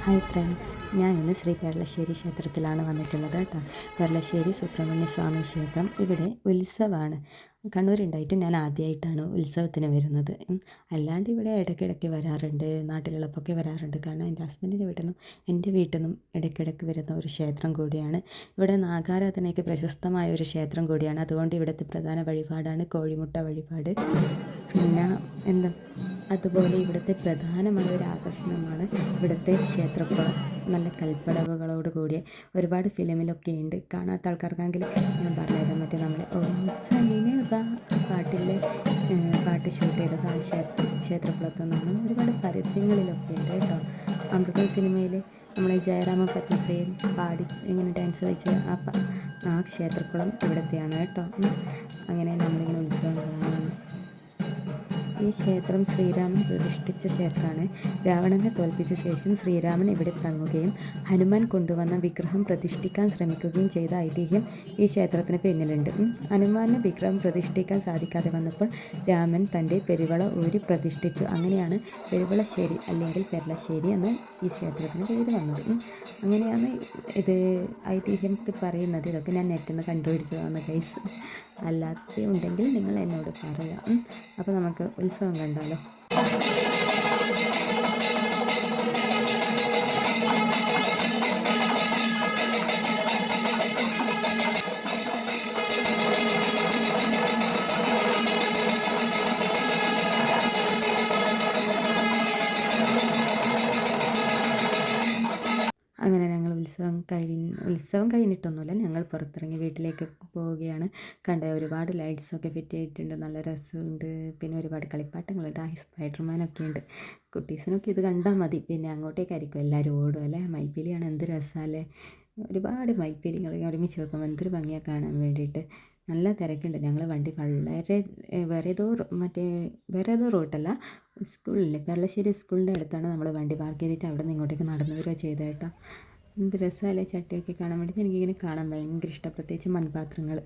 Hi friends, ഞാൻ ഇന്ന് ശ്രീ പെരളശ്ശേരി ക്ഷേത്രത്തിലാണ് വന്നിട്ടുള്ളത് കേട്ടോ. പെരളശ്ശേരി സുബ്രഹ്മണ്യ സ്വാമി ക്ഷേത്രം. ഇവിടെ ഉത്സവമാണ്. കണ്ണൂരുണ്ടായിട്ട് ഞാൻ ആദ്യമായിട്ടാണ് ഉത്സവത്തിന് വരുന്നത്. അല്ലാണ്ട് ഇവിടെ ഇടയ്ക്കിടയ്ക്ക് വരാറുണ്ട്, നാട്ടിലുള്ളപ്പൊക്കെ വരാറുണ്ട്. കാരണം എൻ്റെ ഹസ്ബൻഡിൻ്റെ വീട്ടിൽ നിന്നും എൻ്റെ വീട്ടിൽ നിന്നും ഇടയ്ക്കിടയ്ക്ക് വരുന്ന ഒരു ക്ഷേത്രം കൂടിയാണ്. ഇവിടെ നാഗാരാധനയ്ക്ക് പ്രശസ്തമായ ഒരു ക്ഷേത്രം കൂടിയാണ്. അതുകൊണ്ട് ഇവിടുത്തെ പ്രധാന വഴിപാടാണ് കോഴിമുട്ട വഴിപാട്. പിന്നെ എന്താ അതുപോലെ ഇവിടുത്തെ പ്രധാനമായ ഒരു ആകർഷണമാണ് ഇവിടുത്തെ ക്ഷേത്രക്കുളം. നല്ല കൽപ്പടവുകളോട് കൂടിയ ഒരുപാട് ഫിലിമിലൊക്കെ ഉണ്ട്. കാണാത്ത ആൾക്കാർക്കാണെങ്കിൽ ഞാൻ പറഞ്ഞുതരാം. മറ്റേ നമ്മുടെ ഓ സലിനബ പാട്ടിലെ പാട്ട് ഷൂട്ട് ചെയ്തത് ആ ക്ഷേത്രക്കുളത്തു നിന്നാണ്. ഒരുപാട് പരസ്യങ്ങളിലൊക്കെ ഉണ്ട് കേട്ടോ. അമൃത സിനിമയിൽ നമ്മളെ ജയറാമ പത്മപ്രിയൻ പാടി ഇങ്ങനെ ഡാൻസ് കളിച്ച് ആ ക്ഷേത്രക്കുളം ഇവിടത്തെയാണ് കേട്ടോ. അങ്ങനെ നമ്മളിങ്ങനെ ഉത്സവം കാണാൻ. ഈ ക്ഷേത്രം ശ്രീരാമൻ പ്രതിഷ്ഠിച്ച ക്ഷേത്രമാണ്. രാവണനെ തോൽപ്പിച്ച ശേഷം ശ്രീരാമൻ ഇവിടെ തങ്ങുകയും ഹനുമാൻ കൊണ്ടുവന്ന വിഗ്രഹം പ്രതിഷ്ഠിക്കാൻ ശ്രമിക്കുകയും ചെയ്ത ഐതിഹ്യം ഈ ക്ഷേത്രത്തിന് പിന്നിലുണ്ട്. ഹനുമാന് വിഗ്രഹം പ്രതിഷ്ഠിക്കാൻ സാധിക്കാതെ വന്നപ്പോൾ രാമൻ തൻ്റെ പെരുവള ഊരി പ്രതിഷ്ഠിച്ചു. അങ്ങനെയാണ് പെരുവളശ്ശേരി അല്ലെങ്കിൽ പെരളശ്ശേരി എന്ന ഈ ക്ഷേത്രത്തിന് പേര് വന്നത്. അങ്ങനെയാണ് ഇത് ഐതിഹ്യത്തിൽ പറയുന്നത്. ഇതൊക്കെ ഞാൻ നെറ്റിൽ നിന്ന് കണ്ടുപിടിച്ചതാണ് ഗൈസ്. അല്ലാത്ത ഉണ്ടെങ്കിൽ നിങ്ങൾ എന്നോട് പറയാം. അപ്പോൾ നമുക്ക് ഉത്സവം കണ്ടാലോ. അങ്ങനെ ഞങ്ങൾ ഉത്സവം കഴിഞ്ഞിട്ടൊന്നുമില്ല, ഞങ്ങൾ പുറത്തിറങ്ങി വീട്ടിലേക്ക് പോവുകയാണ്. കണ്ട ഒരുപാട് ലൈറ്റ്സൊക്കെ ഫിറ്റ് ചെയ്തിട്ടുണ്ട്, നല്ല രസമുണ്ട്. പിന്നെ ഒരുപാട് കളിപ്പാട്ടങ്ങളുണ്ട്, സ്പൈഡർമാനൊക്കെ ഉണ്ട്. കുട്ടീസിനൊക്കെ ഇത് കണ്ടാൽ മതി. പിന്നെ അങ്ങോട്ടേക്കായിരിക്കും എല്ലാവരും ഓടും അല്ലേ. മയിൽപ്പീലിയാണ്, എന്ത് രസമല്ലേ. ഒരുപാട് മയിൽപ്പീലികൾ ഒരുമിച്ച് വെക്കുമ്പോൾ എന്തൊരു ഭംഗിയാണ് കാണാൻ വേണ്ടിയിട്ട്. നല്ല തിരക്കുണ്ട്. ഞങ്ങൾ വണ്ടി വളരെ വേറെ ഏതോ റൂട്ടല്ല, സ്കൂളിലെ പെരളശ്ശേരി സ്കൂളിൻ്റെ അടുത്താണ് നമ്മൾ വണ്ടി പാർക്ക് ചെയ്തിട്ട് അവിടെ നിന്ന് ഇങ്ങോട്ടേക്ക് നടന്നു വരിക ചെയ്തത് കേട്ടോ. എന്ത് രസമല്ലേ ചട്ടിയൊക്കെ കാണാൻ വേണ്ടിയിട്ട്. എനിക്കിങ്ങനെ കാണാൻ ഭയങ്കര ഇഷ്ടം, പ്രത്യേകിച്ച് മൺപാത്രങ്ങൾ.